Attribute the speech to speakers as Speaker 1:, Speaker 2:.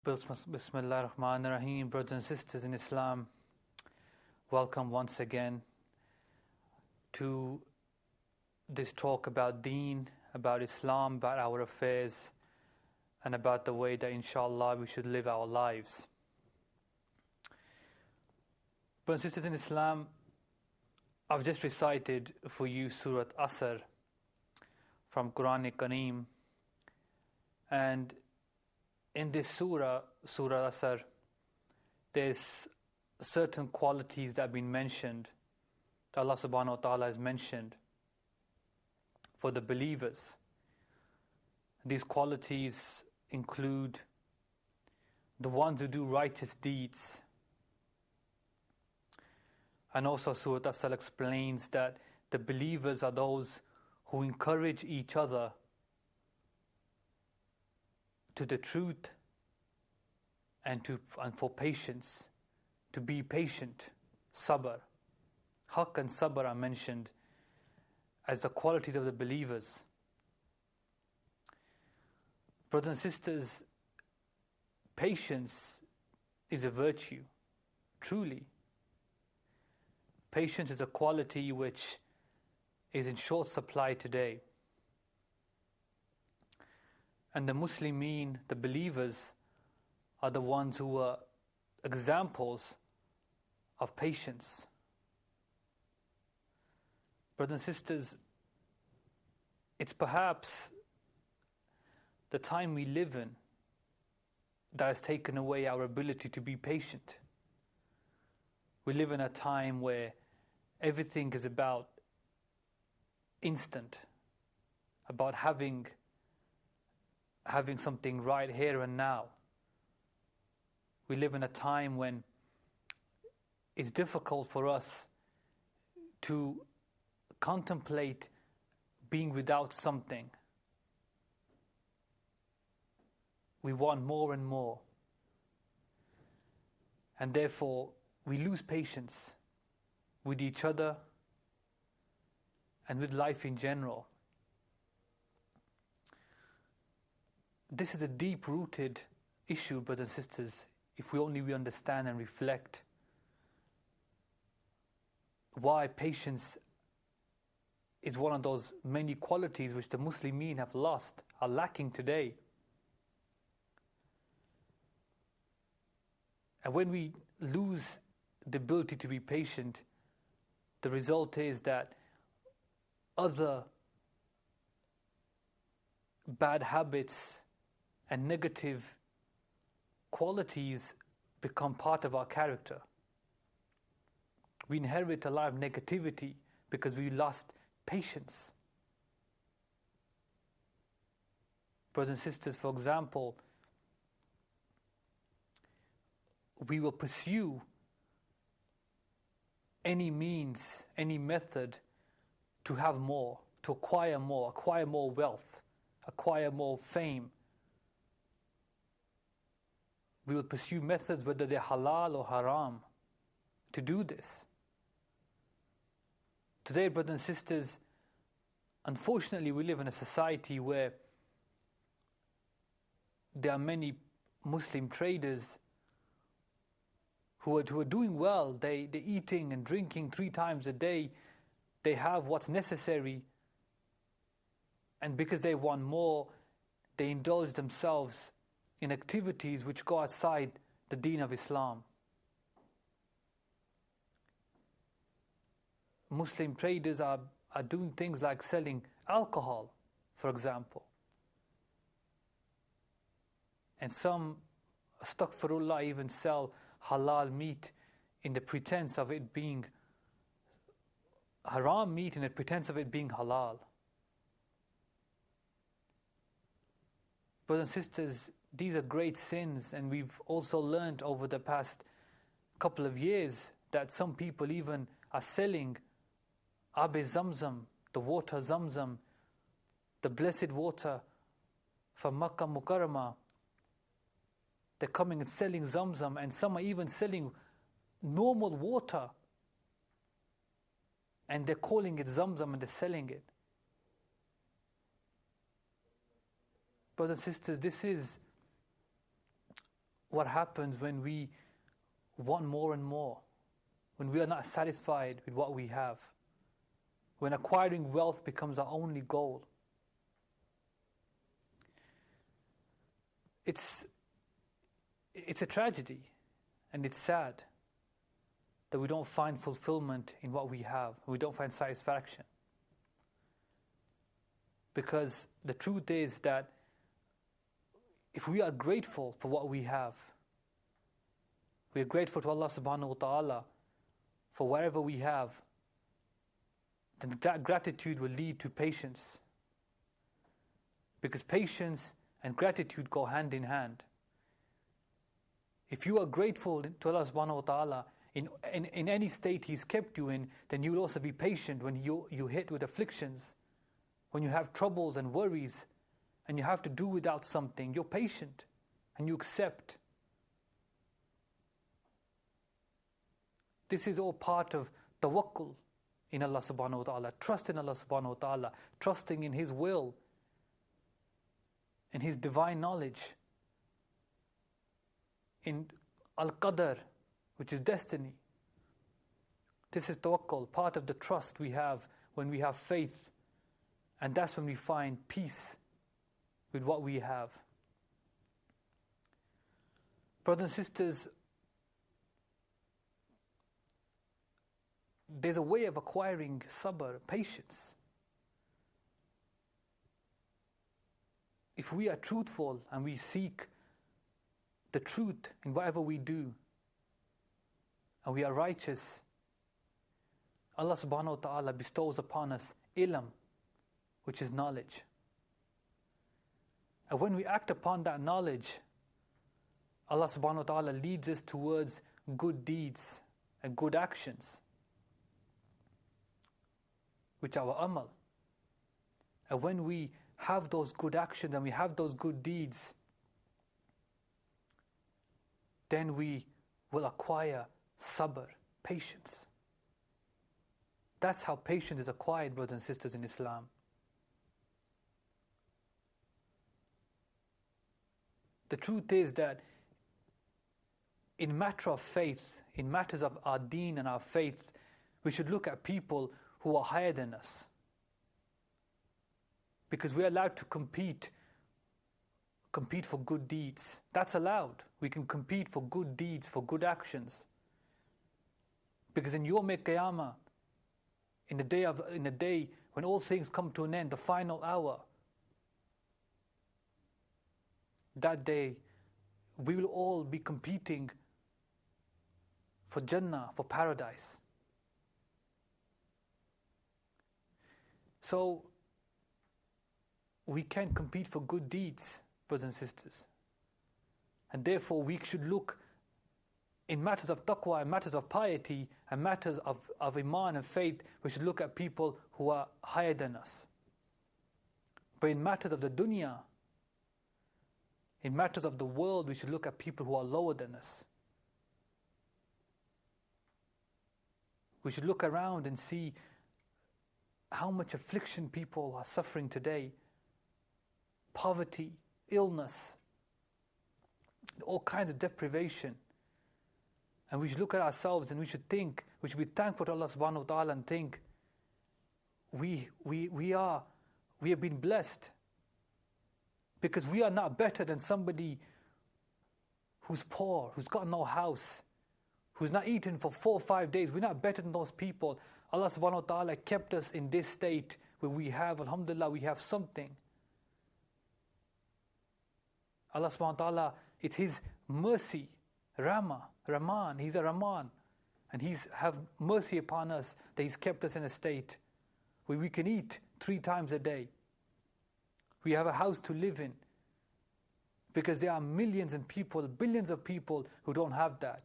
Speaker 1: Bismillah ar-Rahman ar-Rahim. Brothers and sisters in Islam, welcome once again to this talk about deen, about Islam, about our affairs, and about the way that inshallah we should live our lives. Brothers and sisters in Islam, I've just recited for you Surah Asr from Quran Kareem, and in this Surah Asr, there's certain qualities that have been mentioned, that Allah subhanahu wa ta'ala has mentioned for the believers. These qualities include the ones who do righteous deeds. And also Surah Asr explains that the believers are those who encourage each other to the truth and for patience, to be patient, sabr. Haqq and sabr are mentioned as the qualities of the believers. Brothers and sisters, patience is a virtue, truly. Patience is a quality which is in short supply today. And the Muslimin, the believers, are the ones who are examples of patience. Brothers and sisters, it's perhaps the time we live in that has taken away our ability to be patient. We live in a time where everything is about instant, about having something right here and now. We live in a time when it's difficult for us to contemplate being without something. We want more and more. And therefore, we lose patience with each other and with life in general. This is a deep-rooted issue, brothers and sisters, if we understand and reflect why patience is one of those many qualities which the Muslimin have lost, are lacking today. And when we lose the ability to be patient, the result is that other bad habits and negative qualities become part of our character. We inherit a lot of negativity because we lost patience. Brothers and sisters, for example, we will pursue any means, any method to have more, to acquire more wealth, acquire more fame. We will pursue methods, whether they're halal or haram, to do this. Today, brothers and sisters, unfortunately, we live in a society where there are many Muslim traders who are doing well. They're eating and drinking 3 times a day. They have what's necessary. And because they want more, they indulge themselves in activities which go outside the deen of Islam. Muslim traders are doing things like selling alcohol, for example. And some, astaghfirullah, even sell halal meat in the pretense of it being haram meat, in the pretense of it being halal. Brothers and sisters, these are great sins, and we've also learned over the past couple of years that some people even are selling Abe Zamzam, the water Zamzam, the blessed water from Makkah Mukarramah. They're coming and selling Zamzam, and some are even selling normal water, and they're calling it Zamzam and they're selling it. Brothers and sisters, this is what happens when we want more and more, when we are not satisfied with what we have, when acquiring wealth becomes our only goal. It's a tragedy, and it's sad that we don't find fulfillment in what we have. We don't find satisfaction. Because the truth is that if we are grateful for what we have, we are grateful to Allah subhanahu wa ta'ala for whatever we have, then that gratitude will lead to patience. Because patience and gratitude go hand in hand. If you are grateful to Allah subhanahu wa ta'ala in any state He's kept you in, then you will also be patient when you hit with afflictions, when you have troubles and worries, and you have to do without something. You're patient and you accept. This is all part of tawakkul in Allah subhanahu wa ta'ala, trust in Allah subhanahu wa ta'ala, trusting in His will, in His divine knowledge, in al-qadr, which is destiny. This is tawakkul, part of the trust we have when we have faith, and that's when we find peace with what we have. Brothers and sisters, there's a way of acquiring sabr, patience. If we are truthful and we seek the truth in whatever we do, and we are righteous, Allah subhanahu wa ta'ala bestows upon us ilm, which is knowledge. And when we act upon that knowledge, Allah subhanahu wa ta'ala leads us towards good deeds and good actions, which are our amal. And when we have those good actions and we have those good deeds, then we will acquire sabr, patience. That's how patience is acquired, brothers and sisters in Islam. The truth is that in matter of faith, in matters of our deen and our faith, we should look at people who are higher than us. Because we are allowed to compete for good deeds. That's allowed. We can compete for good deeds, for good actions. Because in Yawm al-Qiyamah, in the day when all things come to an end, the final hour, that day we will all be competing for Jannah, for paradise. So we can compete for good deeds, brothers and sisters. And therefore we should look in matters of taqwa, in matters of piety, and matters of iman and faith, we should look at people who are higher than us. But in matters of the dunya, in matters of the world, we should look at people who are lower than us. We should look around and see how much affliction people are suffering today. Poverty, illness, all kinds of deprivation. And we should look at ourselves and we should think, we should be thankful to Allah subhanahu wa ta'ala and think, we have been blessed. Because we are not better than somebody who's poor, who's got no house, who's not eaten for 4 or 5 days. We're not better than those people. Allah subhanahu wa ta'ala kept us in this state where we have, alhamdulillah, we have something. Allah subhanahu wa ta'ala, it's His mercy, Rahman, He's a Rahman. And He's have mercy upon us that He's kept us in a state where we can eat 3 times a day. We have a house to live in. Because there are millions and people, billions of people who don't have that.